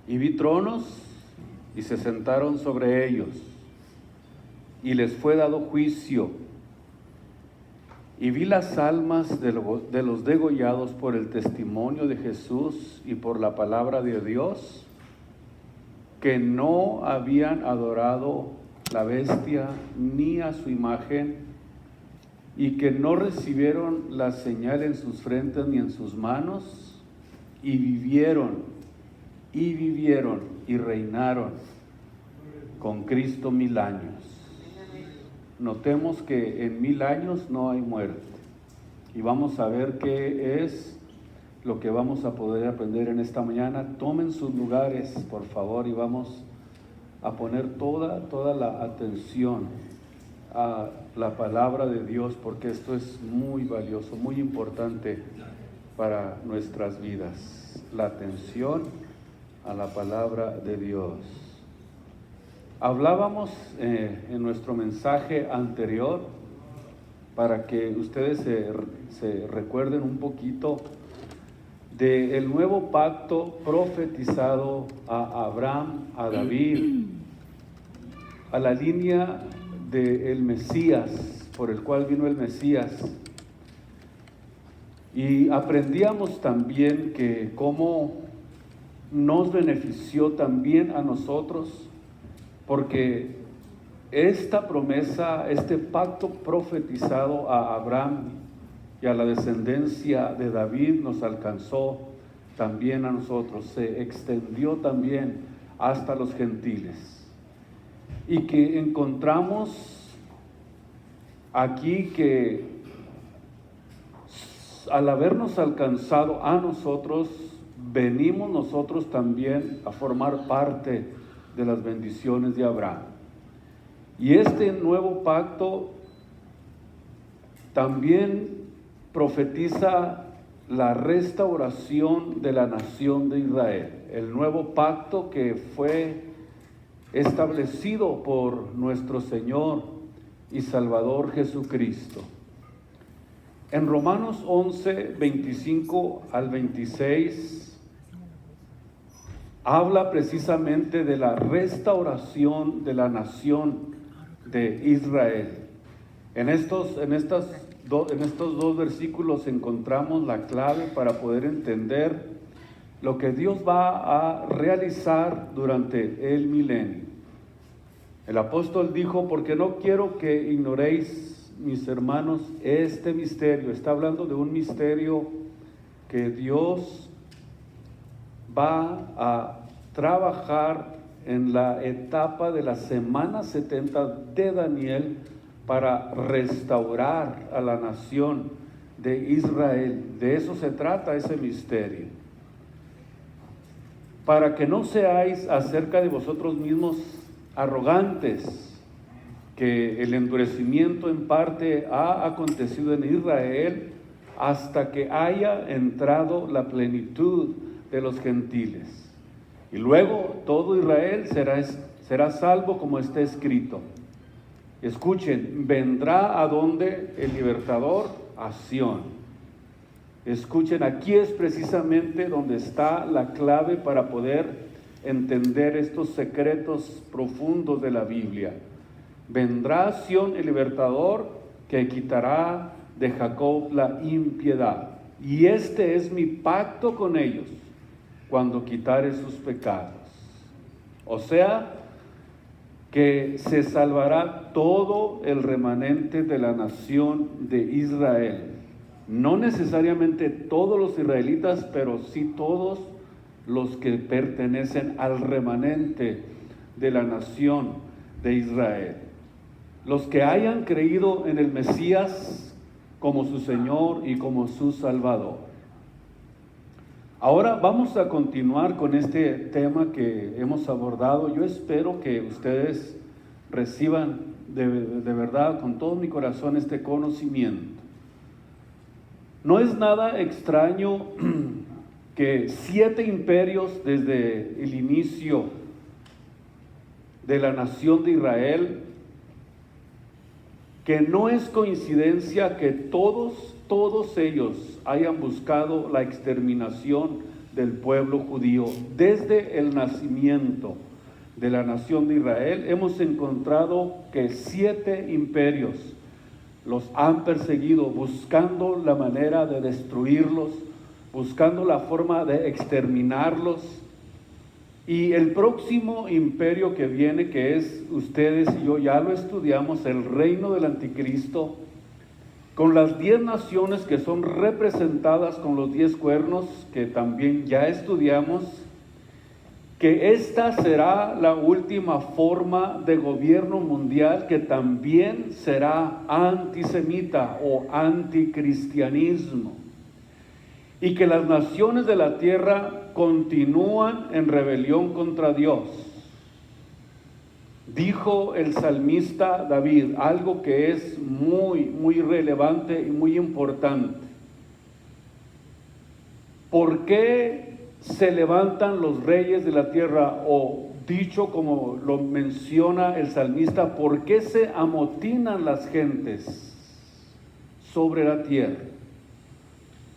Y vi tronos y se sentaron sobre ellos, y les fue dado juicio. Y vi las almas de los degollados por el testimonio de Jesús y por la palabra de Dios, que no habían adorado la bestia ni a su imagen, y que no recibieron la señal en sus frentes ni en sus manos, y vivieron y reinaron con Cristo 1000 años. Notemos que en 1000 años no hay muerte. Y vamos a ver qué es lo que vamos a poder aprender en esta mañana. Tomen sus lugares, por favor, y vamos a poner toda la atención a la palabra de Dios, porque esto es muy valioso, muy importante para nuestras vidas. La atención a la palabra de Dios. Hablábamos en nuestro mensaje anterior, para que ustedes se recuerden un poquito del nuevo pacto profetizado a Abraham, a David, a la línea del Mesías, por el cual vino el Mesías. Y aprendíamos también que cómo nos benefició también a nosotros, porque esta promesa, este pacto profetizado a Abraham y a la descendencia de David nos alcanzó también a nosotros, se extendió también hasta los gentiles. Y que encontramos aquí que al habernos alcanzado a nosotros, venimos nosotros también a formar parte de las bendiciones de Abraham. Y este nuevo pacto también profetiza la restauración de la nación de Israel. El nuevo pacto que fue establecido por nuestro Señor y Salvador Jesucristo. En Romanos 11, 25 al 26, habla precisamente de la restauración de la nación de Israel. En estos dos versículos encontramos la clave para poder entender lo que Dios va a realizar durante el milenio. El apóstol dijo: porque no quiero que ignoréis, mis hermanos, este misterio. Está hablando de un misterio que Dios va a trabajar en la etapa de la semana 70 de Daniel para restaurar a la nación de Israel. De eso se trata ese misterio. Para que no seáis acerca de vosotros mismos arrogantes, que el endurecimiento en parte ha acontecido en Israel hasta que haya entrado la plenitud de los gentiles. Y luego todo Israel será salvo, como está escrito. Escuchen, vendrá a donde el libertador, a Sión. Escuchen, aquí es precisamente donde está la clave para poder entender estos secretos profundos de la Biblia. Vendrá a Sión el libertador, que quitará de Jacob la impiedad. Y este es mi pacto con ellos, cuando quitare sus pecados. O sea, que se salvará todo el remanente de la nación de Israel. No necesariamente todos los israelitas, pero sí todos los que pertenecen al remanente de la nación de Israel. Los que hayan creído en el Mesías como su Señor y como su Salvador. Ahora vamos a continuar con este tema que hemos abordado. Yo espero que ustedes reciban de verdad, con todo mi corazón, este conocimiento. No es nada extraño que 7 imperios desde el inicio de la nación de Israel, que no es coincidencia que todos ellos hayan buscado la exterminación del pueblo judío. Desde el nacimiento de la nación de Israel hemos encontrado que 7 imperios los han perseguido, buscando la manera de destruirlos, buscando la forma de exterminarlos. Y el próximo imperio que viene, que es, ustedes y yo ya lo estudiamos, el reino del anticristo, con las 10 naciones que son representadas con los 10 cuernos, que también ya estudiamos, que esta será la última forma de gobierno mundial, que también será antisemita o anticristianismo, y que las naciones de la tierra continúan en rebelión contra Dios. Dijo el salmista David algo que es muy relevante y muy importante. ¿Por qué se levantan los reyes de la tierra? O dicho como lo menciona el salmista, ¿por qué se amotinan las gentes sobre la tierra?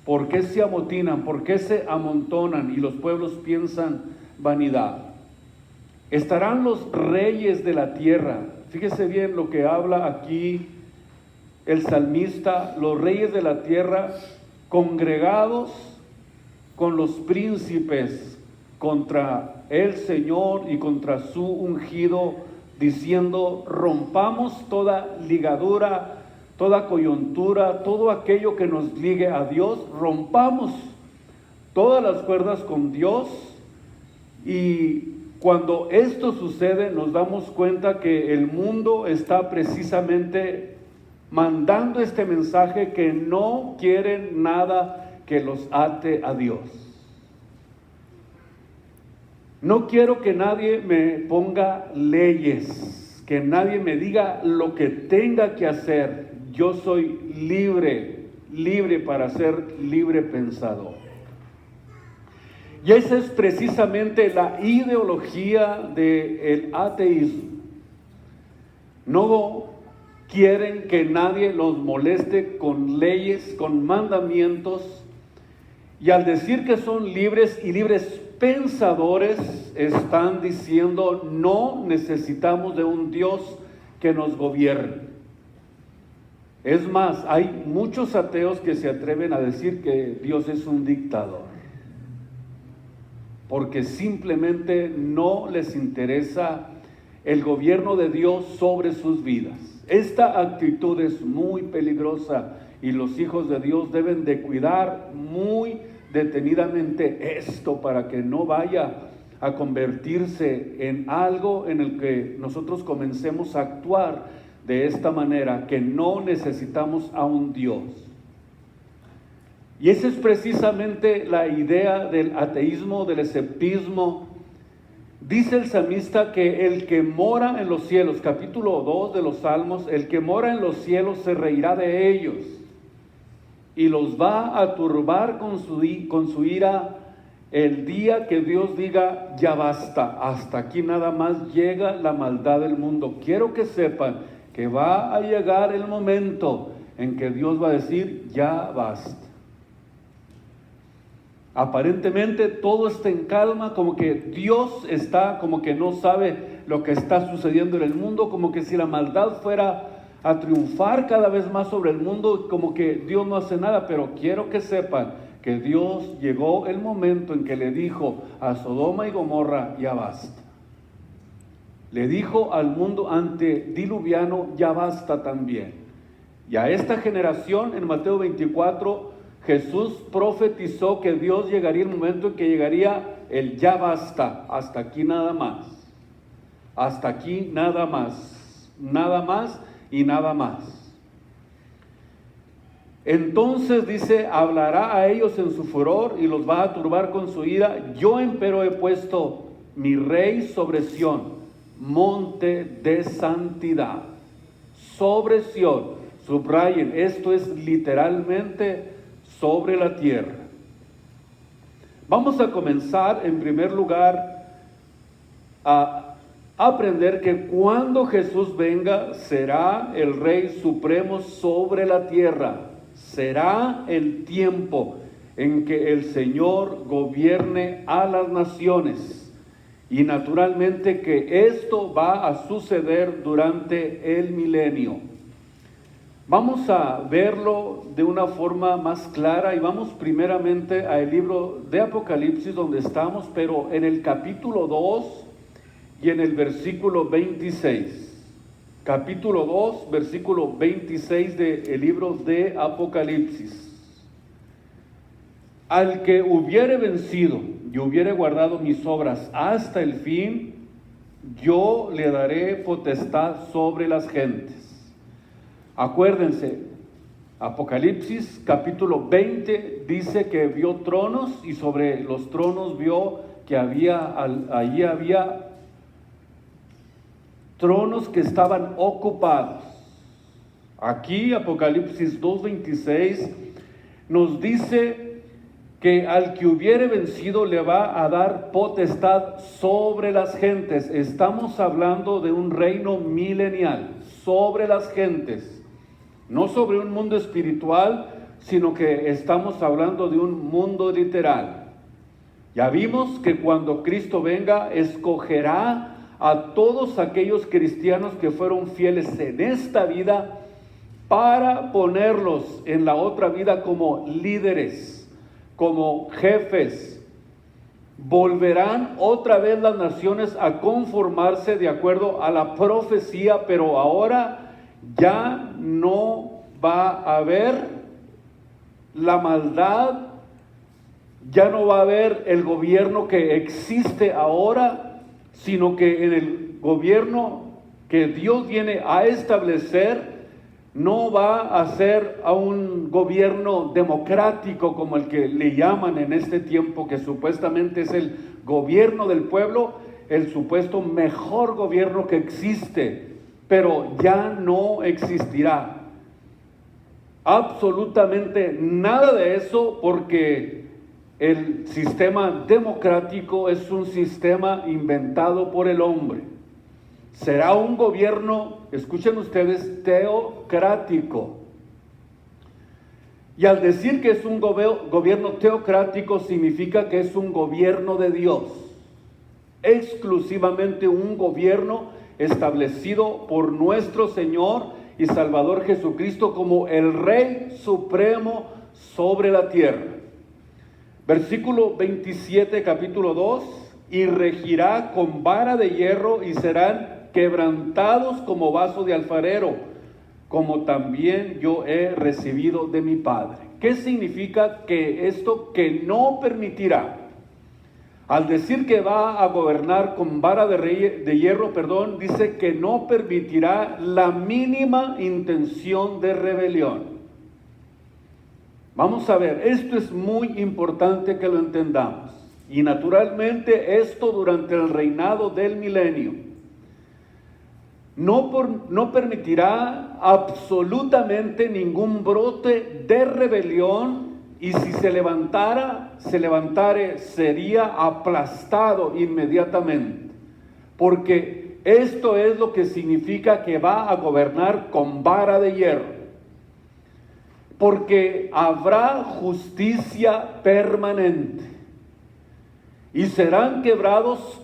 ¿Por qué se amotinan? ¿Por qué se amontonan y los pueblos piensan vanidad? Estarán los reyes de la tierra. Fíjese bien lo que habla aquí el salmista, los reyes de la tierra congregados con los príncipes contra el Señor y contra su ungido, diciendo: rompamos toda ligadura, toda coyuntura, todo aquello que nos ligue a Dios, rompamos todas las cuerdas con Dios. Y cuando esto sucede, nos damos cuenta que el mundo está precisamente mandando este mensaje, que no quieren nada que los ate a Dios. No quiero que nadie me ponga leyes, que nadie me diga lo que tenga que hacer. Yo soy libre para ser libre pensador. Y esa es precisamente la ideología del ateísmo. No quieren que nadie los moleste con leyes, con mandamientos, y al decir que son libres y libres pensadores, están diciendo: no necesitamos de un Dios que nos gobierne. Es más, hay muchos ateos que se atreven a decir que Dios es un dictador, porque simplemente no les interesa el gobierno de Dios sobre sus vidas. Esta actitud es muy peligrosa y los hijos de Dios deben de cuidar muy detenidamente esto, para que no vaya a convertirse en algo en el que nosotros comencemos a actuar de esta manera, que no necesitamos a un Dios. Y esa es precisamente la idea del ateísmo, del escepticismo. Dice el salmista que el que mora en los cielos, capítulo 2 de los Salmos, el que mora en los cielos se reirá de ellos y los va a turbar con su ira el día que Dios diga: ya basta, hasta aquí nada más llega la maldad del mundo. Quiero que sepan que va a llegar el momento en que Dios va a decir: ya basta. Aparentemente todo está en calma, como que Dios está, como que no sabe lo que está sucediendo en el mundo, como que si la maldad fuera a triunfar cada vez más sobre el mundo, como que Dios no hace nada. Pero quiero que sepan que Dios llegó el momento en que le dijo a Sodoma y Gomorra: ya basta. Le dijo al mundo antediluviano: ya basta también. Y a esta generación, en Mateo 24, Jesús profetizó que Dios llegaría el momento en que llegaría el ya basta, hasta aquí nada más, hasta aquí nada más, nada más y nada más. Entonces dice: hablará a ellos en su furor y los va a turbar con su ira. Yo empero he puesto mi rey sobre Sión, monte de santidad. Sobre Sión, subrayen, esto es literalmente sobre la tierra. Vamos a comenzar en primer lugar a aprender que cuando Jesús venga será el Rey Supremo sobre la tierra. Será el tiempo en que el Señor gobierne a las naciones. Y naturalmente que esto va a suceder durante el milenio. Vamos a verlo de una forma más clara y vamos primeramente al libro de Apocalipsis donde estamos, pero en el capítulo 2 y en el versículo 26. Capítulo 2, versículo 26 del libro de Apocalipsis. Al que hubiere vencido y hubiere guardado mis obras hasta el fin, yo le daré potestad sobre las gentes. Acuérdense, Apocalipsis capítulo 20 dice que vio tronos y sobre los tronos vio que allí había tronos que estaban ocupados. Aquí Apocalipsis 2:26 nos dice que al que hubiere vencido le va a dar potestad sobre las gentes. Estamos hablando de un reino milenial, sobre las gentes. No sobre un mundo espiritual, sino que estamos hablando de un mundo literal. Ya vimos que cuando Cristo venga, escogerá a todos aquellos cristianos que fueron fieles en esta vida para ponerlos en la otra vida como líderes, como jefes. Volverán otra vez las naciones a conformarse de acuerdo a la profecía, pero ahora ya no va a haber la maldad, ya no va a haber el gobierno que existe ahora, sino que en el gobierno que Dios viene a establecer, no va a ser a un gobierno democrático como el que le llaman en este tiempo, que supuestamente es el gobierno del pueblo, el supuesto mejor gobierno que existe, pero ya no existirá absolutamente nada de eso, porque el sistema democrático es un sistema inventado por el hombre. Será un gobierno, escuchen ustedes, teocrático. Y al decir que es un gobierno teocrático, significa que es un gobierno de Dios. Exclusivamente un gobierno establecido por nuestro Señor y Salvador Jesucristo como el Rey Supremo sobre la tierra. Versículo 27, capítulo 2, y regirá con vara de hierro y serán quebrantados como vaso de alfarero, como también yo he recibido de mi Padre. ¿Qué significa que esto? Que no permitirá. Al decir que va a gobernar con vara de hierro, dice que no permitirá la mínima intención de rebelión. Vamos a ver, esto es muy importante que lo entendamos. Y naturalmente esto durante el reinado del milenio. No permitirá absolutamente ningún brote de rebelión, y si se levantare, sería aplastado inmediatamente, porque esto es lo que significa que va a gobernar con vara de hierro, porque habrá justicia permanente, y serán quebrados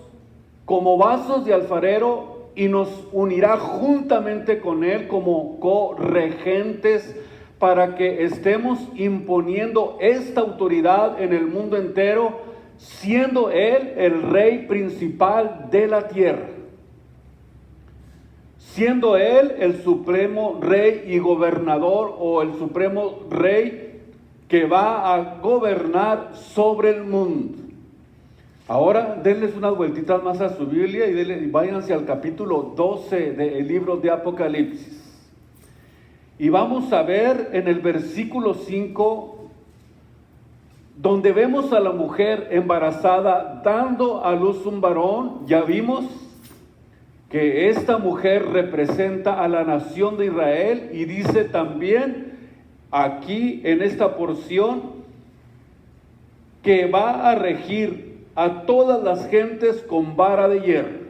como vasos de alfarero, y nos unirá juntamente con él como corregentes, para que estemos imponiendo esta autoridad en el mundo entero, siendo él el rey principal de la tierra, siendo él el supremo rey y gobernador, o el supremo rey que va a gobernar sobre el mundo. Ahora denles unas vueltitas más a su Biblia y váyanse al capítulo 12 del libro de Apocalipsis. Y vamos a ver en el versículo 5, donde vemos a la mujer embarazada dando a luz un varón. Ya vimos que esta mujer representa a la nación de Israel, y dice también aquí en esta porción que va a regir a todas las gentes con vara de hierro.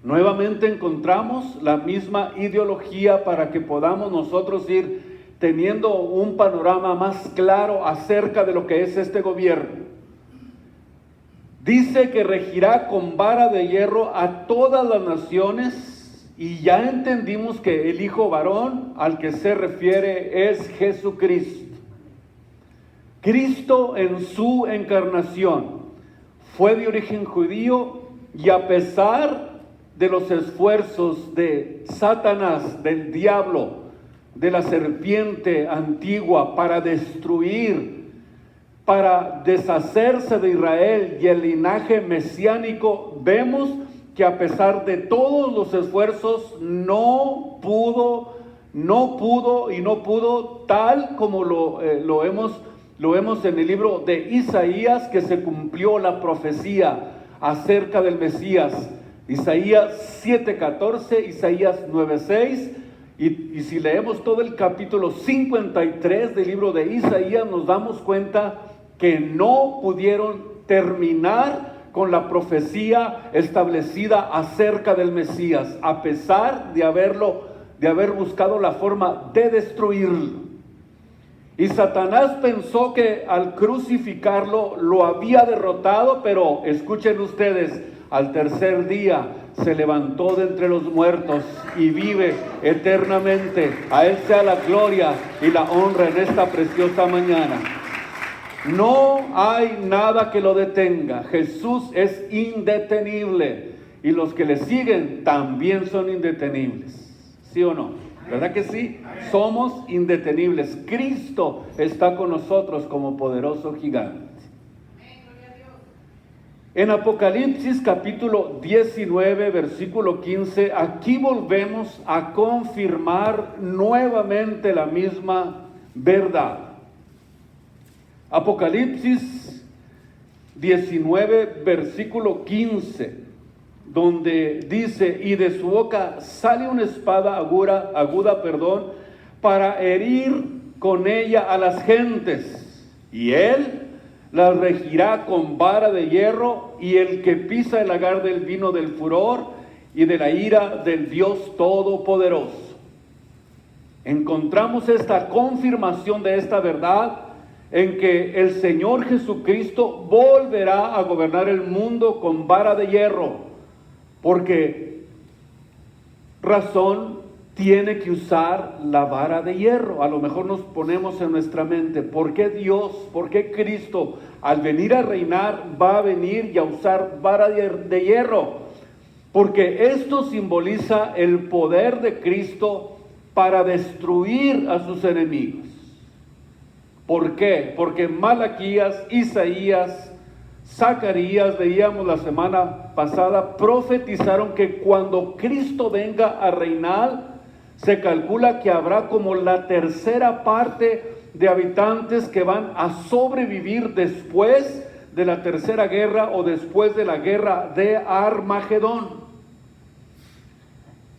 Nuevamente encontramos la misma ideología para que podamos nosotros ir teniendo un panorama más claro acerca de lo que es este gobierno. Dice que regirá con vara de hierro a todas las naciones, y ya entendimos que el hijo varón al que se refiere es Jesucristo. Cristo en su encarnación fue de origen judío, y a pesar de los esfuerzos de Satanás, del diablo, de la serpiente antigua para destruir, para deshacerse de Israel y el linaje mesiánico, vemos que a pesar de todos los esfuerzos no pudo, tal como lo vemos en el libro de Isaías, que se cumplió la profecía acerca del Mesías. Isaías 7:14, Isaías 9:6, y si leemos todo el capítulo 53 del libro de Isaías, nos damos cuenta que no pudieron terminar con la profecía establecida acerca del Mesías, a pesar de haber buscado la forma de destruirlo. Y Satanás pensó que al crucificarlo lo había derrotado, pero escuchen ustedes, al tercer día se levantó de entre los muertos y vive eternamente. A Él sea la gloria y la honra en esta preciosa mañana. No hay nada que lo detenga. Jesús es indetenible, y los que le siguen también son indetenibles. ¿Sí o no? ¿Verdad que sí? Somos indetenibles. Cristo está con nosotros como poderoso gigante. En Apocalipsis capítulo 19, versículo 15, aquí volvemos a confirmar nuevamente la misma verdad. Apocalipsis 19, versículo 15, donde dice: y de su boca sale una espada aguda, para herir con ella a las gentes, y él las regirá con vara de hierro, y el que pisa el lagar del vino del furor y de la ira del Dios Todopoderoso. Encontramos esta confirmación de esta verdad en que el Señor Jesucristo volverá a gobernar el mundo con vara de hierro. Porque razón tiene que usar la vara de hierro. A lo mejor nos ponemos en nuestra mente, ¿por qué Dios, por qué Cristo al venir a reinar va a venir y a usar vara de hierro? Porque esto simboliza el poder de Cristo para destruir a sus enemigos. ¿Por qué? Porque Malaquías, Isaías, Zacarías, veíamos la semana pasada, profetizaron que cuando Cristo venga a reinar, se calcula que habrá como la tercera parte de habitantes que van a sobrevivir después de la tercera guerra o después de la guerra de Armagedón.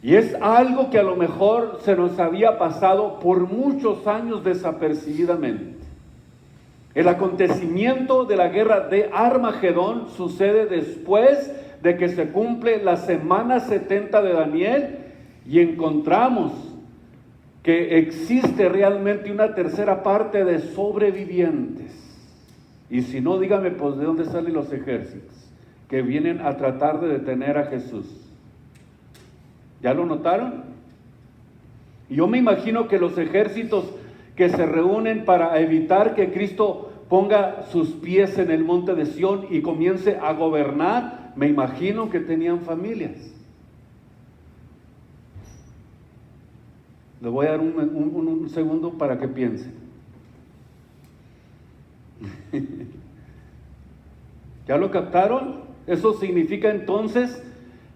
Y es algo que a lo mejor se nos había pasado por muchos años desapercibidamente. El acontecimiento de la guerra de Armagedón sucede después de que se cumple la semana 70 de Daniel, y encontramos que existe realmente una tercera parte de sobrevivientes. Y si no, dígame, pues, ¿de dónde salen los ejércitos que vienen a tratar de detener a Jesús? ¿Ya lo notaron? Y yo me imagino que los ejércitos que se reúnen para evitar que Cristo ponga sus pies en el monte de Sión y comience a gobernar, me imagino que tenían familias. Les voy a dar un segundo para que piensen. ¿Ya lo captaron? Eso significa entonces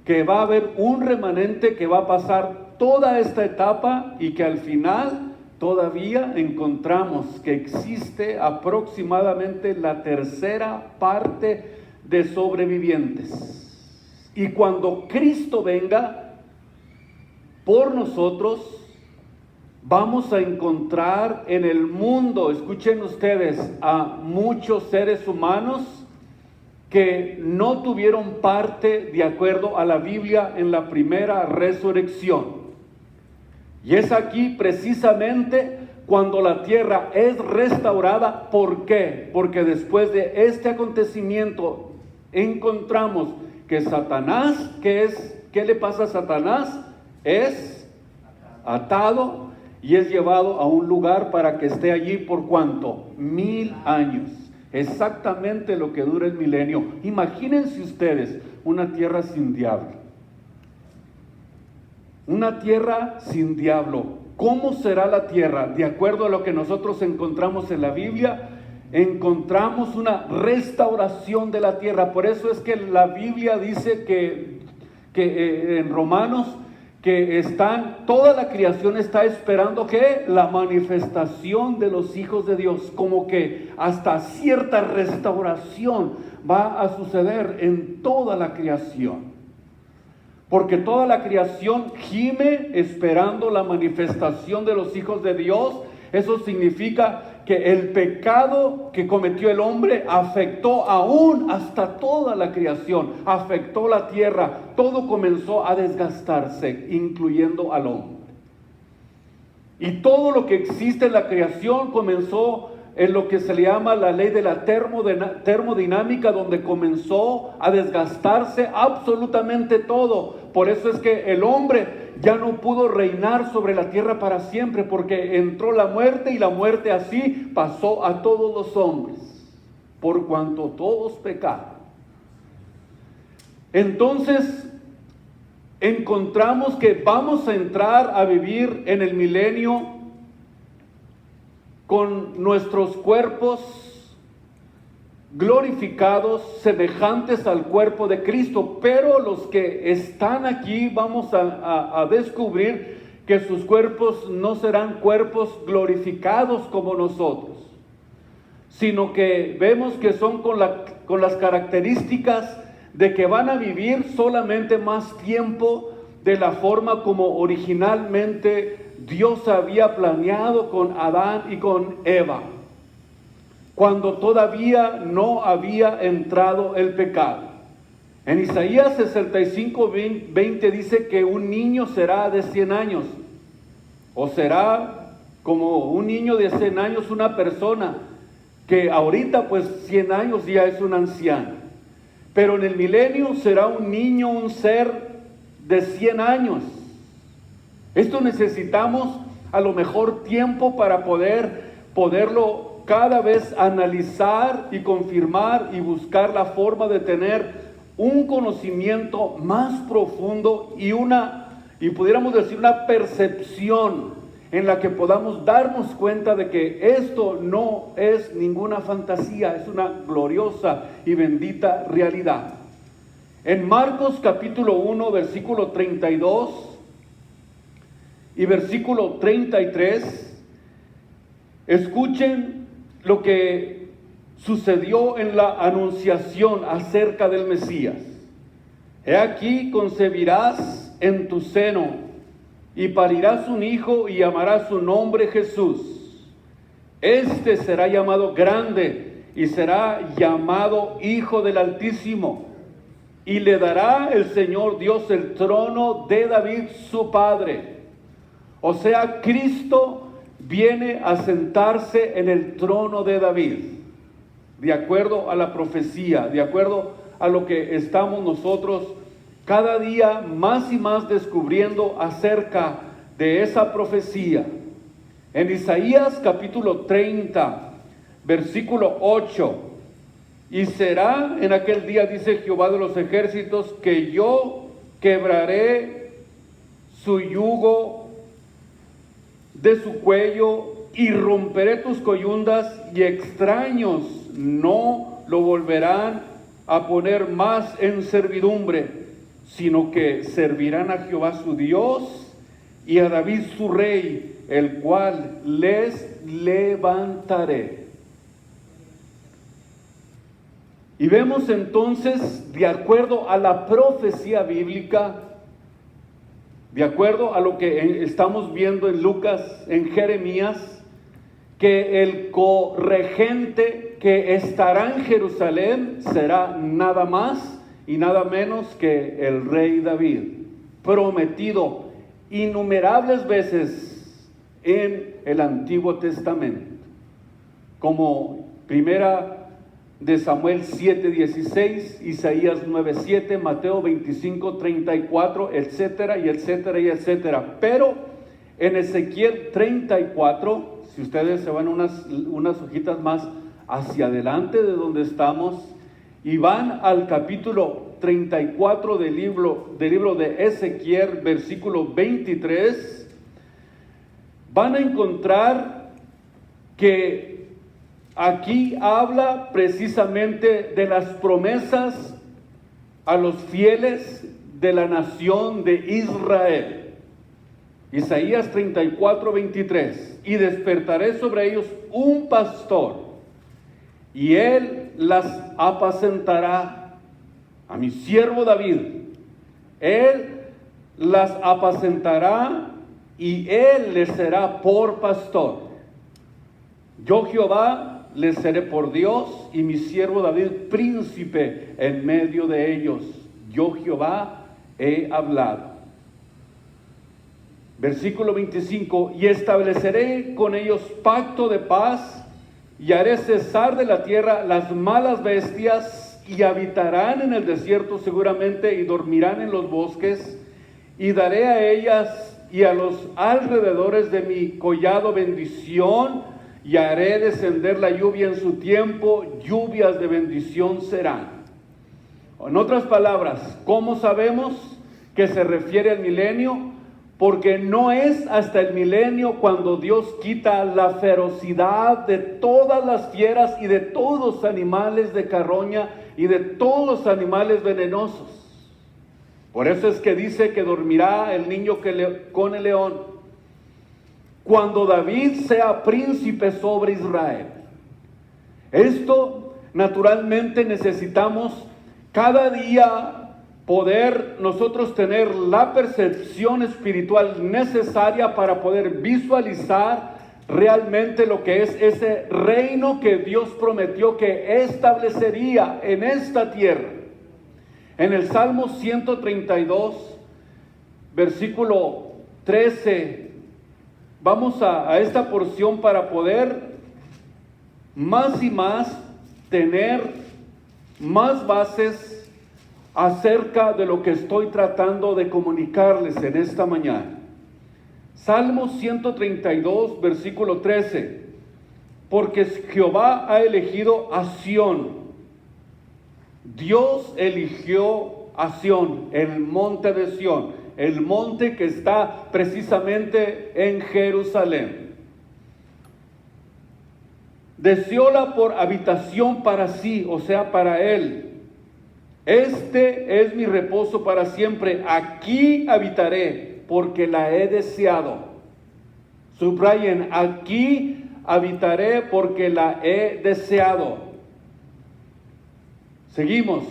que va a haber un remanente que va a pasar toda esta etapa, y que al final todavía encontramos que existe aproximadamente la tercera parte de sobrevivientes. Y cuando Cristo venga por nosotros, vamos a encontrar en el mundo, escuchen ustedes, a muchos seres humanos que no tuvieron parte, de acuerdo a la Biblia, en la primera resurrección. Y es aquí precisamente cuando la tierra es restaurada. ¿Por qué? Porque después de este acontecimiento encontramos que Satanás, ¿qué le pasa a Satanás? Es atado y es llevado a un lugar para que esté allí por ¿cuánto? 1000 años. Exactamente lo que dura el milenio. Imagínense ustedes una tierra sin diablo. Una tierra sin diablo. ¿Cómo será la tierra? De acuerdo a lo que nosotros encontramos en la Biblia, encontramos una restauración de la tierra. Por eso es que la Biblia dice que en Romanos, que toda la creación está esperando que la manifestación de los hijos de Dios, como que hasta cierta restauración va a suceder en toda la creación. Porque toda la creación gime esperando la manifestación de los hijos de Dios. Eso significa que el pecado que cometió el hombre afectó aún hasta toda la creación, afectó la tierra, todo comenzó a desgastarse, incluyendo al hombre. Y todo lo que existe en la creación comenzó en lo que se le llama la ley de la termodinámica, donde comenzó a desgastarse absolutamente todo. Por eso es que el hombre ya no pudo reinar sobre la tierra para siempre, porque entró la muerte, y la muerte así pasó a todos los hombres, por cuanto todos pecaron. Entonces encontramos que vamos a entrar a vivir en el milenio con nuestros cuerpos glorificados, semejantes al cuerpo de Cristo. Pero los que están aquí vamos a descubrir que sus cuerpos no serán cuerpos glorificados como nosotros, sino que vemos que son con las características de que van a vivir solamente más tiempo, de la forma como originalmente Dios había planeado con Adán y con Eva, cuando todavía no había entrado el pecado. En Isaías 65:20 dice que un niño será de 100 años, o será como un niño de 100 años una persona que ahorita pues 100 años ya es un anciano. Pero en el milenio será un niño, un ser de 100 años. Esto necesitamos a lo mejor tiempo para poderlo cada vez analizar y confirmar y buscar la forma de tener un conocimiento más profundo y pudiéramos decir una percepción en la que podamos darnos cuenta de que esto no es ninguna fantasía, es una gloriosa y bendita realidad. En Marcos capítulo 1, versículo 32 y versículo 33, escuchen lo que sucedió en la anunciación acerca del Mesías. He aquí, concebirás en tu seno y parirás un hijo y llamarás su nombre Jesús. Este será llamado grande y será llamado Hijo del Altísimo. Y le dará el Señor Dios el trono de David su padre. O sea, Cristo viene a sentarse en el trono de David, de acuerdo a la profecía, de acuerdo a lo que estamos nosotros cada día más y más descubriendo acerca de esa profecía. En Isaías capítulo 30, versículo 8, y será en aquel día, dice Jehová de los ejércitos, que yo quebraré su yugo de su cuello y romperé tus coyundas, y extraños no lo volverán a poner más en servidumbre, sino que servirán a Jehová su Dios y a David su rey, el cual les levantaré. Y vemos entonces, de acuerdo a la profecía bíblica, de acuerdo a lo que estamos viendo en Lucas, en Jeremías, que el corregente que estará en Jerusalén será nada más y nada menos que el rey David, prometido innumerables veces en el Antiguo Testamento, como primera de Samuel 7:16, Isaías 9:7, Mateo 25:34, etcétera, y etcétera, y etcétera. Pero en Ezequiel 34, si ustedes se van unas hojitas más hacia adelante de donde estamos, y van al capítulo 34 del libro de Ezequiel, versículo 23, van a encontrar que aquí habla precisamente de las promesas a los fieles de la nación de Israel. Isaías 34:23, y despertaré sobre ellos un pastor, y él las apacentará, a mi siervo David. Él las apacentará y él les será por pastor. Yo Jehová les seré por Dios y mi siervo David príncipe en medio de ellos. Yo Jehová he hablado. Versículo 25, y estableceré con ellos pacto de paz y haré cesar de la tierra las malas bestias, y habitarán en el desierto seguramente y dormirán en los bosques, y daré a ellas y a los alrededores de mi collado bendición, y haré descender la lluvia en su tiempo, lluvias de bendición serán. En otras palabras, ¿cómo sabemos que se refiere al milenio? Porque no es hasta el milenio cuando Dios quita la ferocidad de todas las fieras y de todos los animales de carroña y de todos los animales venenosos. Por eso es que dice que dormirá el niño con el león. Cuando David sea príncipe sobre Israel. Esto naturalmente necesitamos cada día poder nosotros tener la percepción espiritual necesaria para poder visualizar realmente lo que es ese reino que Dios prometió que establecería en esta tierra. En el Salmo 132, versículo 13, vamos a esta porción para poder más y más tener más bases acerca de lo que estoy tratando de comunicarles en esta mañana. Salmo 132, versículo 13. Porque Jehová ha elegido a Sión. Dios eligió a Sión, el monte de Sión, el monte que está precisamente en Jerusalén. Deseóla por habitación para sí, o sea, para él. Este es mi reposo para siempre. Aquí habitaré porque la he deseado. Subrayen, aquí habitaré porque la he deseado. Seguimos.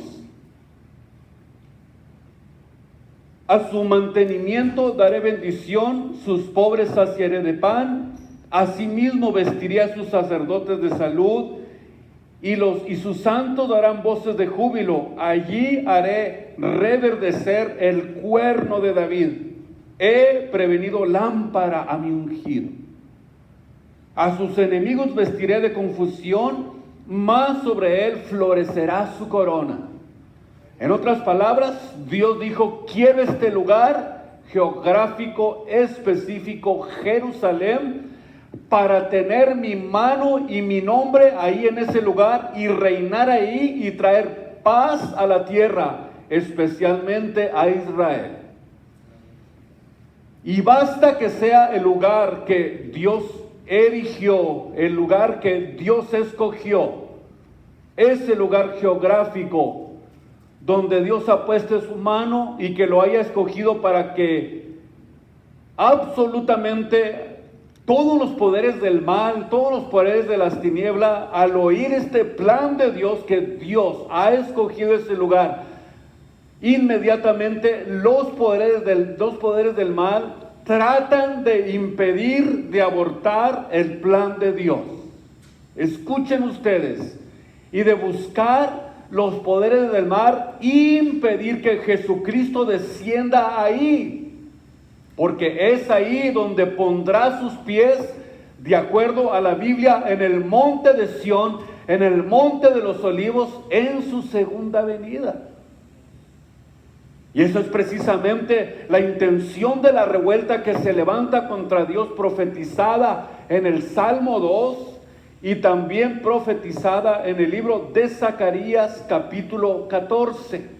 A su mantenimiento daré bendición, sus pobres saciaré de pan. Asimismo vestiré a sus sacerdotes de salud. Y sus santos darán voces de júbilo. Allí haré reverdecer el cuerno de David. He prevenido lámpara a mi ungido. A sus enemigos vestiré de confusión, mas sobre él florecerá su corona. En otras palabras, Dios dijo, quiero este lugar geográfico específico, Jerusalén, para tener mi mano y mi nombre ahí en ese lugar y reinar ahí y traer paz a la tierra, especialmente a Israel. Y basta que sea el lugar que Dios erigió, el lugar que Dios escogió, ese lugar geográfico donde Dios ha puesto su mano y que lo haya escogido para que absolutamente todos los poderes del mal, todos los poderes de las tinieblas, al oír este plan de Dios, que Dios ha escogido ese lugar, inmediatamente los poderes del mal tratan de impedir, de abortar el plan de Dios. Escuchen ustedes, y de buscar los poderes del mal, impedir que Jesucristo descienda ahí. porque es ahí donde pondrá sus pies, de acuerdo a la Biblia, en el monte de Sión, en el monte de los olivos, en su segunda venida. Y eso es precisamente la intención de la revuelta que se levanta contra Dios, profetizada en el Salmo 2 y también profetizada en el libro de Zacarías capítulo 14.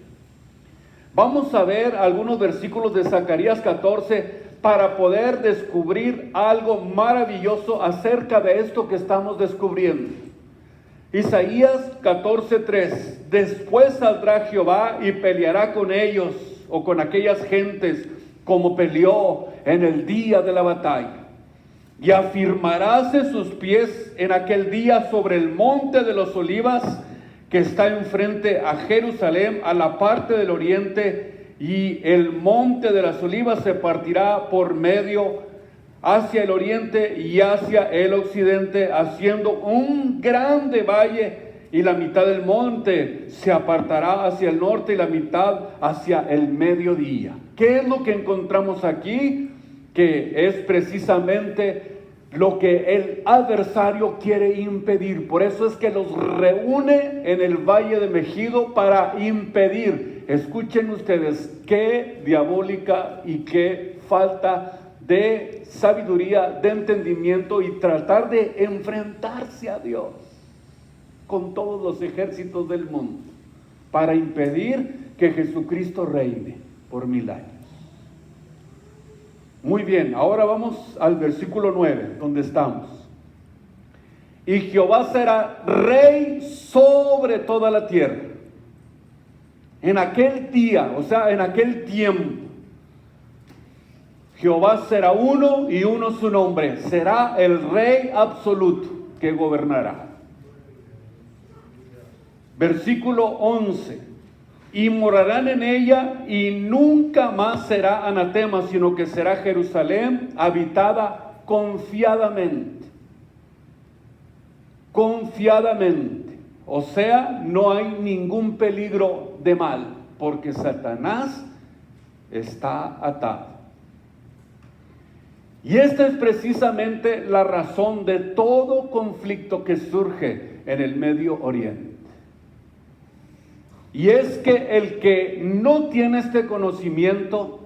Vamos a ver algunos versículos de Zacarías 14 para poder descubrir algo maravilloso acerca de esto que estamos descubriendo. Isaías 14:3: después saldrá Jehová y peleará con ellos o con aquellas gentes como peleó en el día de la batalla. Y afirmaráse sus pies en aquel día sobre el monte de los olivas que está enfrente a Jerusalén, a la parte del oriente, y el monte de las olivas se partirá por medio hacia el oriente y hacia el occidente, haciendo un grande valle, y la mitad del monte se apartará hacia el norte y la mitad hacia el mediodía. ¿Qué es lo que encontramos aquí? Que es precisamente lo que el adversario quiere impedir. Por eso es que los reúne en el valle de Megido para impedir. Escuchen ustedes, qué diabólica y qué falta de sabiduría, de entendimiento, y tratar de enfrentarse a Dios con todos los ejércitos del mundo para impedir que Jesucristo reine por 1000 años. Muy bien, ahora vamos al versículo 9, donde estamos. Y Jehová será rey sobre toda la tierra. En aquel día, o sea, en aquel tiempo, Jehová será uno y uno su nombre. Será el rey absoluto que gobernará. Versículo 11. Y morarán en ella, y nunca más será anatema, sino que será Jerusalén habitada confiadamente. Confiadamente. O sea, no hay ningún peligro de mal, porque Satanás está atado. Y esta es precisamente la razón de todo conflicto que surge en el Medio Oriente. Y es que el que no tiene este conocimiento,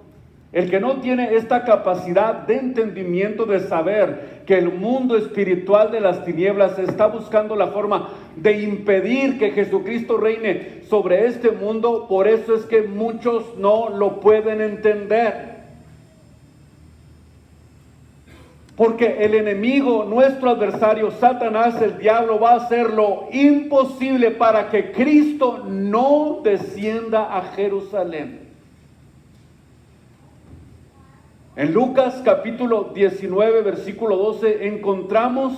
el que no tiene esta capacidad de entendimiento, de saber que el mundo espiritual de las tinieblas está buscando la forma de impedir que Jesucristo reine sobre este mundo, por eso es que muchos no lo pueden entender. Porque el enemigo, nuestro adversario, Satanás, el diablo, va a hacer lo imposible para que Cristo no descienda a Jerusalén. En Lucas capítulo 19, versículo 12, encontramos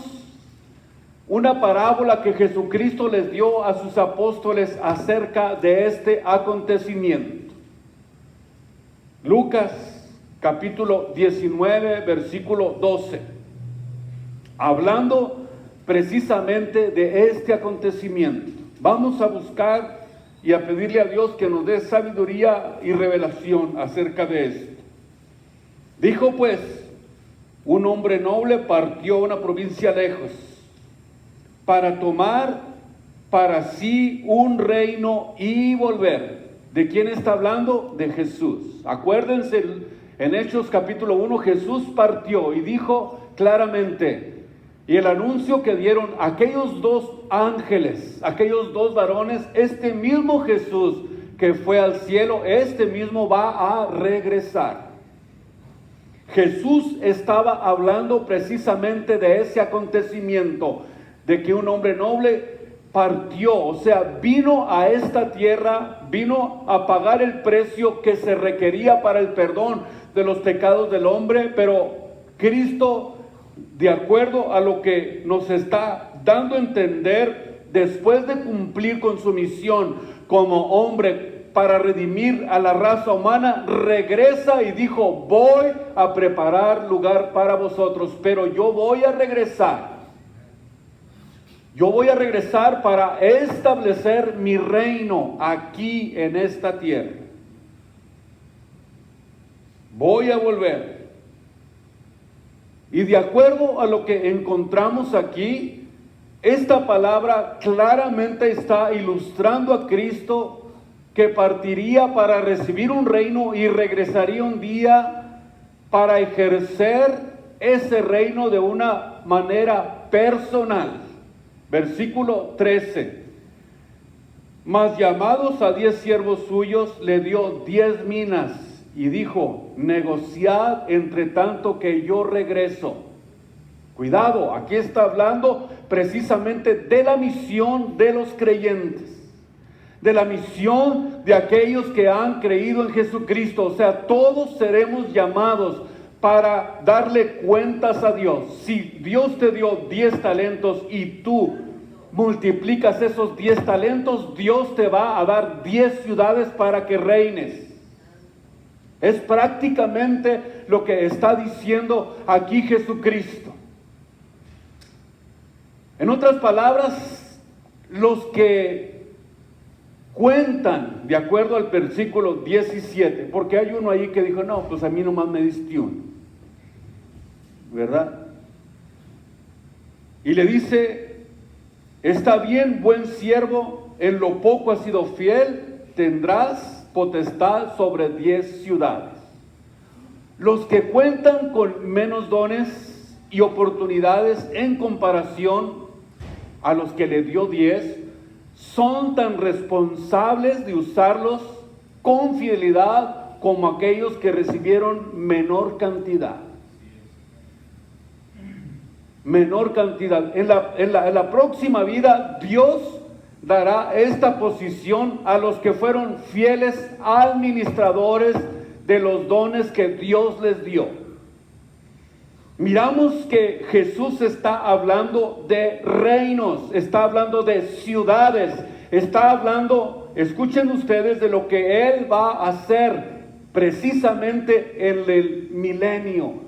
una parábola que Jesucristo les dio a sus apóstoles acerca de este acontecimiento. Lucas capítulo 19, versículo 12, hablando precisamente de este acontecimiento. Vamos a buscar y a pedirle a Dios que nos dé sabiduría y revelación acerca de esto. Dijo pues, un hombre noble partió a una provincia lejos para tomar para sí un reino y volver. ¿De quién está hablando? De Jesús. Acuérdense, en Hechos capítulo 1, Jesús partió y dijo claramente, y el anuncio que dieron aquellos dos ángeles, aquellos dos varones, este mismo Jesús que fue al cielo, este mismo va a regresar. Jesús estaba hablando precisamente de ese acontecimiento, de que un hombre noble partió, o sea, vino a esta tierra, vino a pagar el precio que se requería para el perdón de los pecados del hombre, pero Cristo, de acuerdo a lo que nos está dando a entender, después de cumplir con su misión como hombre para redimir a la raza humana, regresa y dijo, voy a preparar lugar para vosotros, pero yo voy a regresar. Yo voy a regresar para establecer mi reino aquí en esta tierra. Voy a volver. Y de acuerdo a lo que encontramos aquí, esta palabra claramente está ilustrando a Cristo, que partiría para recibir un reino y regresaría un día para ejercer ese reino de una manera personal. Versículo 13. Mas llamados a 10 siervos suyos, le dio 10 minas y dijo: negociad entre tanto que yo regreso. Cuidado, aquí está hablando precisamente de la misión de los creyentes, de la misión de aquellos que han creído en Jesucristo. O sea, todos seremos llamados para darle cuentas a Dios. Si Dios te dio 10 talentos y tú multiplicas esos 10 talentos, Dios te va a dar 10 ciudades para que reines. Es prácticamente lo que está diciendo aquí Jesucristo. En otras palabras, los que cuentan de acuerdo al versículo 17, porque hay uno ahí que dijo: no, pues a mí nomás me diste uno, ¿verdad? Y le dice: está bien, buen siervo, en lo poco has sido fiel, tendrás potestad sobre 10 ciudades. Los que cuentan con menos dones y oportunidades en comparación a los que le dio 10, son tan responsables de usarlos con fidelidad como aquellos que recibieron menor cantidad. Menor cantidad. En la próxima vida, Dios dará esta posición a los que fueron fieles administradores de los dones que Dios les dio. Miramos que Jesús está hablando de reinos, está hablando de ciudades, está hablando, escuchen ustedes, de lo que Él va a hacer precisamente en el milenio.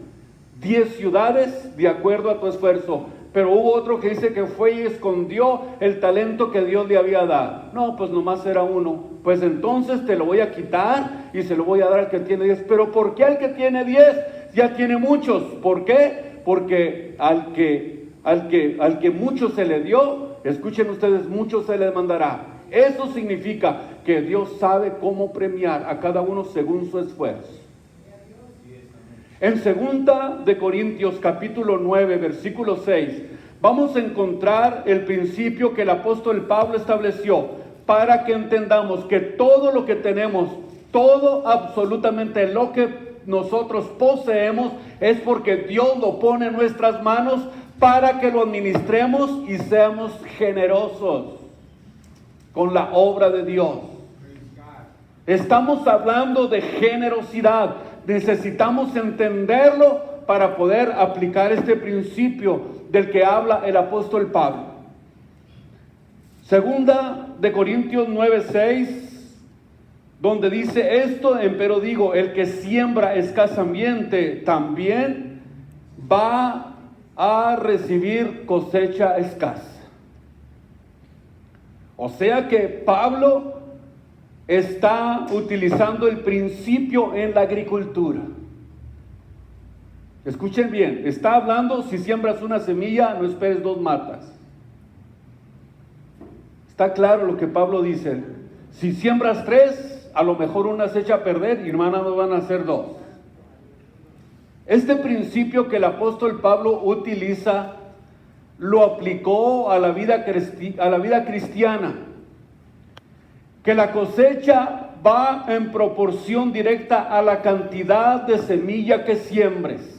10 ciudades de acuerdo a tu esfuerzo. Pero hubo otro que dice que fue y escondió el talento que Dios le había dado. No, pues nomás era uno. Pues entonces te lo voy a quitar y se lo voy a dar al que tiene 10. Pero ¿por qué al que tiene 10 ya tiene muchos? ¿Por qué? Porque al que mucho se le dio, escuchen ustedes, mucho se le mandará. Eso significa que Dios sabe cómo premiar a cada uno según su esfuerzo. En 2 de Corintios capítulo 9, versículo 6, vamos a encontrar el principio que el apóstol Pablo estableció para que entendamos que todo lo que tenemos, todo absolutamente lo que nosotros poseemos, es porque Dios lo pone en nuestras manos para que lo administremos y seamos generosos con la obra de Dios. Estamos hablando de generosidad. Necesitamos entenderlo para poder aplicar este principio del que habla el apóstol Pablo. 2 de Corintios 9:6, donde dice esto: empero digo, el que siembra escasamente también va a recibir cosecha escasa. O sea que Pablo está utilizando el principio en la agricultura. Escuchen bien, está hablando: si siembras una semilla, no esperes 2 matas. Está claro lo que Pablo dice. Si siembras 3, a lo mejor una se echa a perder y hermanas no van a ser 2. Este principio que el apóstol Pablo utiliza, lo aplicó a la vida cristiana. Que la cosecha va en proporción directa a la cantidad de semilla que siembres.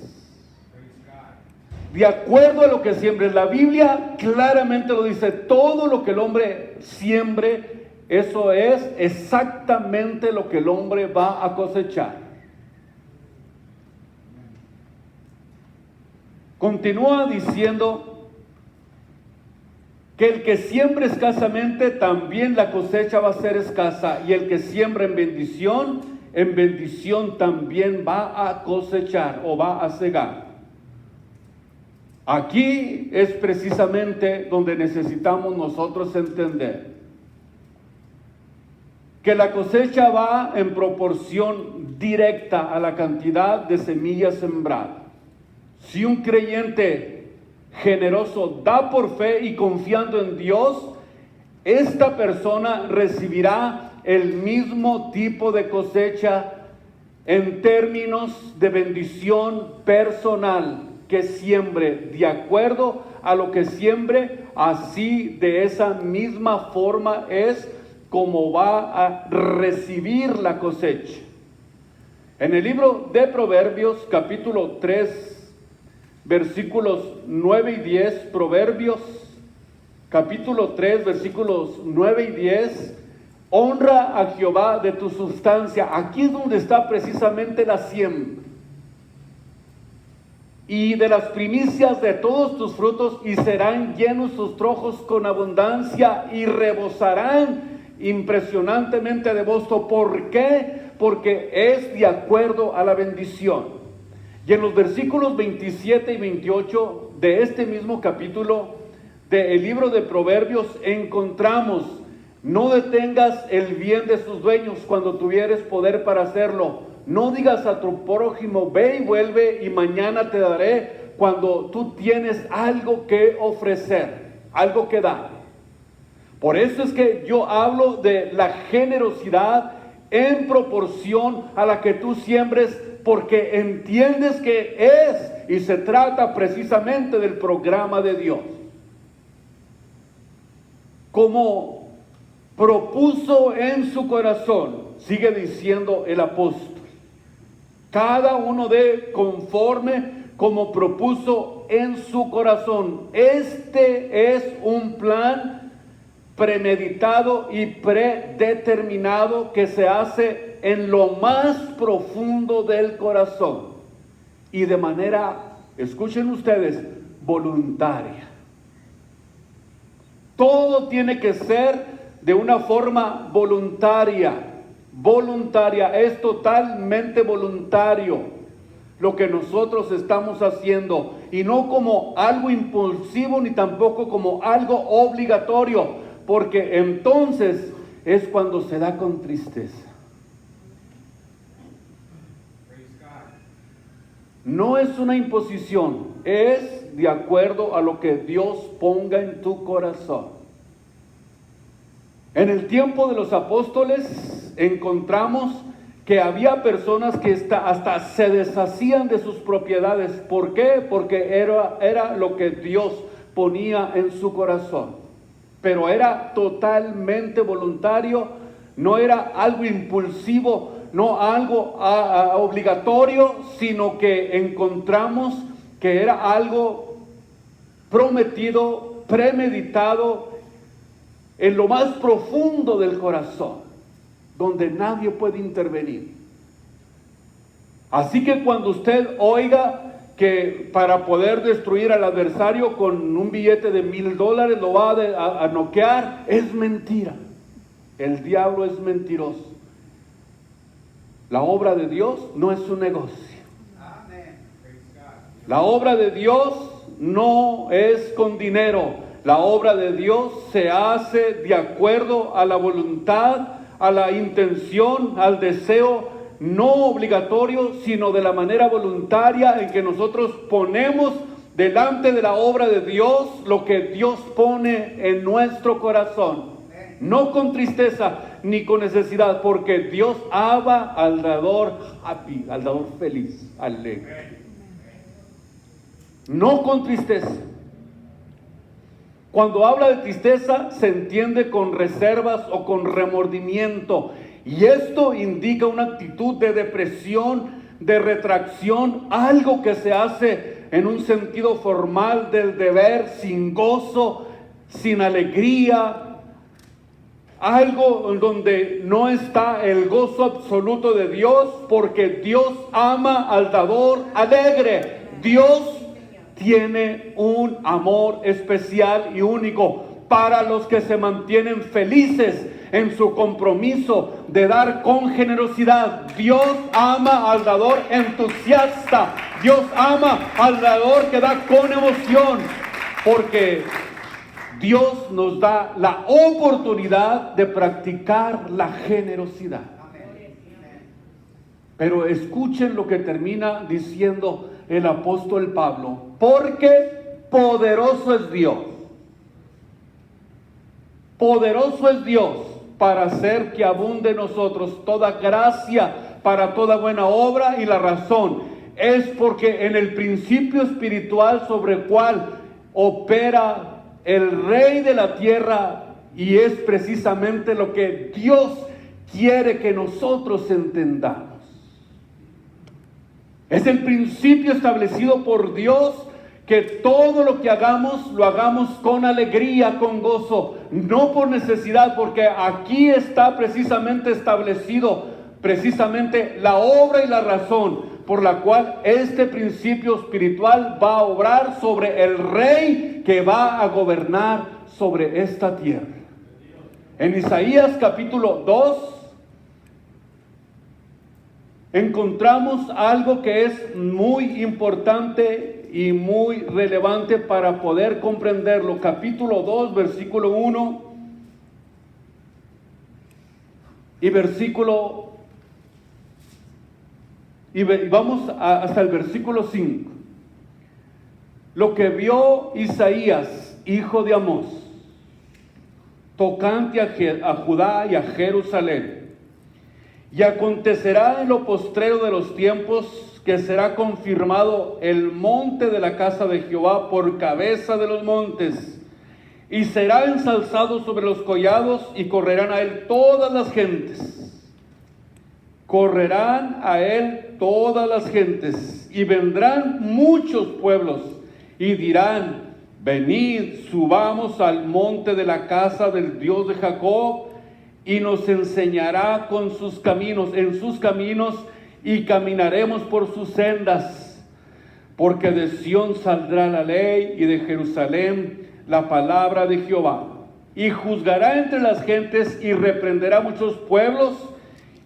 De acuerdo a lo que siembres. La Biblia claramente lo dice: todo lo que el hombre siembre, eso es exactamente lo que el hombre va a cosechar. Continúa diciendo que el que siembra escasamente, también la cosecha va a ser escasa, y el que siembra en bendición también va a cosechar o va a segar. Aquí es precisamente donde necesitamos nosotros entender que la cosecha va en proporción directa a la cantidad de semillas sembradas. Si un creyente generoso da por fe y confiando en Dios, esta persona recibirá el mismo tipo de cosecha en términos de bendición personal que siembre, de acuerdo a lo que siembre, así de esa misma forma es como va a recibir la cosecha. En el libro de Proverbios, capítulo 3, versículos 9 y 10, Proverbios, capítulo 3, versículos 9 y 10, honra a Jehová de tu sustancia. Aquí es donde está precisamente la siembra. Y de las primicias de todos tus frutos, y serán llenos tus trojos con abundancia, y rebosarán impresionantemente de mosto. ¿Por qué? Porque es de acuerdo a la bendición. Y en los versículos 27 y 28 de este mismo capítulo del libro de Proverbios encontramos: no detengas el bien de sus dueños cuando tuvieres poder para hacerlo. No digas a tu prójimo, ve y vuelve y mañana te daré, cuando tú tienes algo que ofrecer, algo que dar. Por eso es que yo hablo de la generosidad en proporción a la que tú siembres, porque entiendes que es y se trata precisamente del programa de Dios. Como propuso en su corazón, sigue diciendo el apóstol, cada uno de conforme como propuso en su corazón. Este es un plan premeditado y predeterminado que se hace en lo más profundo del corazón y de manera, escuchen ustedes, voluntaria. Todo tiene que ser de una forma voluntaria. Voluntaria, es totalmente voluntario lo que nosotros estamos haciendo, y no como algo impulsivo ni tampoco como algo obligatorio, porque entonces es cuando se da con tristeza. No es una imposición, es de acuerdo a lo que Dios ponga en tu corazón. En el tiempo de los apóstoles encontramos que había personas que hasta se deshacían de sus propiedades. ¿Por qué? Porque era lo que Dios ponía en su corazón. Pero era totalmente voluntario, no era algo impulsivo, no algo obligatorio, sino que encontramos que era algo prometido, premeditado, en lo más profundo del corazón, donde nadie puede intervenir. Así que cuando usted oiga que para poder destruir al adversario con un billete de $1,000 lo va a noquear, es mentira. El diablo es mentiroso. La obra de Dios no es un negocio. La obra de Dios no es con dinero. La obra de Dios se hace de acuerdo a la voluntad, a la intención, al deseo no obligatorio, sino de la manera voluntaria en que nosotros ponemos delante de la obra de Dios lo que Dios pone en nuestro corazón. No con tristeza ni con necesidad, porque Dios ama al dador happy, al dador feliz, alegre. No con tristeza. Cuando habla de tristeza se entiende con reservas o con remordimiento, y esto indica una actitud de depresión, de retracción, algo que se hace en un sentido formal del deber, sin gozo, sin alegría, algo donde no está el gozo absoluto de Dios, porque Dios ama al dador alegre. Dios tiene un amor especial y único para los que se mantienen felices en su compromiso de dar con generosidad. Dios ama al dador entusiasta. Dios ama al dador que da con emoción, porque Dios nos da la oportunidad de practicar la generosidad. Pero escuchen lo que termina diciendo el apóstol Pablo, porque poderoso es Dios. Poderoso es Dios para hacer que abunde en nosotros toda gracia para toda buena obra, y la razón es porque en el principio espiritual sobre el cual opera el Rey de la tierra, y es precisamente lo que Dios quiere que nosotros entendamos. Es el principio establecido por Dios, que todo lo que hagamos, lo hagamos con alegría, con gozo, no por necesidad, porque aquí está precisamente establecido precisamente la obra y la razón por la cual este principio espiritual va a obrar sobre el Rey que va a gobernar sobre esta tierra. En Isaías capítulo 2 encontramos algo que es muy importante y muy relevante para poder comprenderlo. Capítulo 2, versículo 1 y vamos hasta el versículo 5. Lo que vio Isaías, hijo de Amós, tocante a Judá y a Jerusalén. Y acontecerá en lo postrero de los tiempos que será confirmado el monte de la casa de Jehová por cabeza de los montes, y será ensalzado sobre los collados, y correrán a él todas las gentes. Correrán a él todas las gentes, y vendrán muchos pueblos, y dirán: venid, subamos al monte de la casa del Dios de Jacob, y nos enseñará en sus caminos, y caminaremos por sus sendas. Porque de Sión saldrá la ley, y de Jerusalén la palabra de Jehová. Y juzgará entre las gentes, y reprenderá muchos pueblos,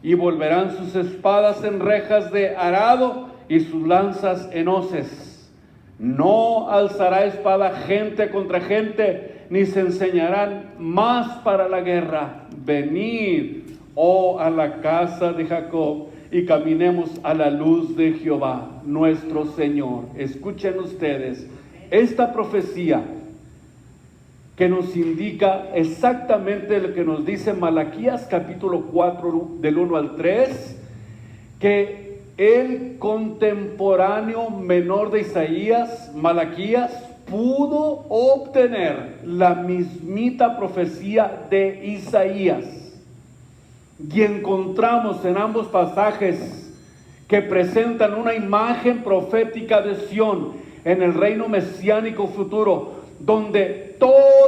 y volverán sus espadas en rejas de arado, y sus lanzas en hoces. No alzará espada gente contra gente, ni se enseñarán más para la guerra. Venid, oh, a la casa de Jacob, y caminemos a la luz de Jehová, nuestro Señor. Escuchen ustedes esta profecía que nos indica exactamente lo que nos dice Malaquías capítulo 4 del 1 al 3, que el contemporáneo menor de Isaías, Malaquías, pudo obtener la mismita profecía de Isaías. Y encontramos en ambos pasajes que presentan una imagen profética de Sión en el reino mesiánico futuro, donde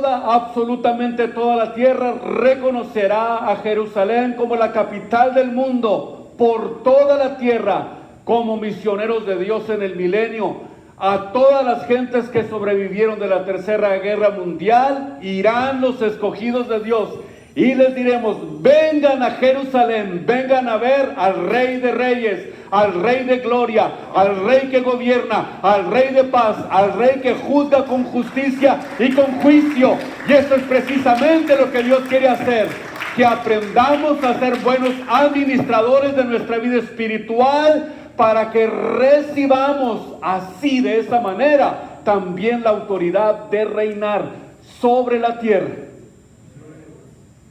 absolutamente toda la tierra reconocerá a Jerusalén como la capital del mundo, por toda la tierra, como misioneros de Dios en el milenio. A todas las gentes que sobrevivieron de la Tercera Guerra Mundial irán los escogidos de Dios, y les diremos: vengan a Jerusalén, vengan a ver al Rey de Reyes, al Rey de Gloria, al Rey que gobierna, al Rey de paz, al Rey que juzga con justicia y con juicio. Y eso es precisamente lo que Dios quiere hacer, que aprendamos a ser buenos administradores de nuestra vida espiritual, para que recibamos así, de esa manera, también la autoridad de reinar sobre la tierra.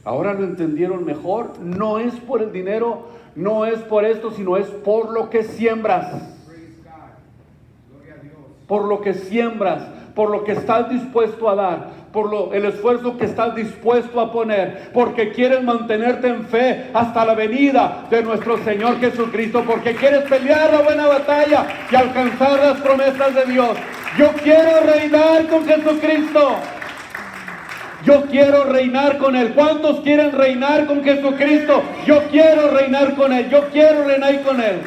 Ahora lo entendieron mejor. No es por el dinero, no es por esto, sino es por lo que siembras. Por lo que siembras, por lo que estás dispuesto a dar, por el esfuerzo que estás dispuesto a poner, porque quieres mantenerte en fe hasta la venida de nuestro Señor Jesucristo, porque quieres pelear la buena batalla y alcanzar las promesas de Dios. Yo quiero reinar con Jesucristo. Yo quiero reinar con Él. ¿Cuántos quieren reinar con Jesucristo? Yo quiero reinar con Él. Yo quiero reinar con Él.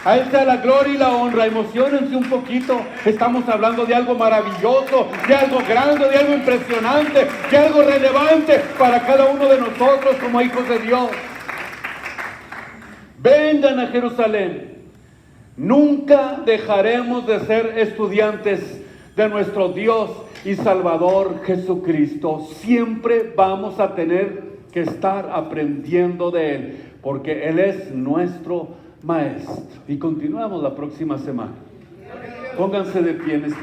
A Él sea la gloria y la honra. Emociónense un poquito. Estamos hablando de algo maravilloso, de algo grande, de algo impresionante, de algo relevante para cada uno de nosotros como hijos de Dios. Vengan a Jerusalén. Nunca dejaremos de ser estudiantes de nuestro Dios y Salvador Jesucristo. Siempre vamos a tener que estar aprendiendo de Él, porque Él es nuestro Maestro. Y continuamos la próxima semana. Pónganse de pie en este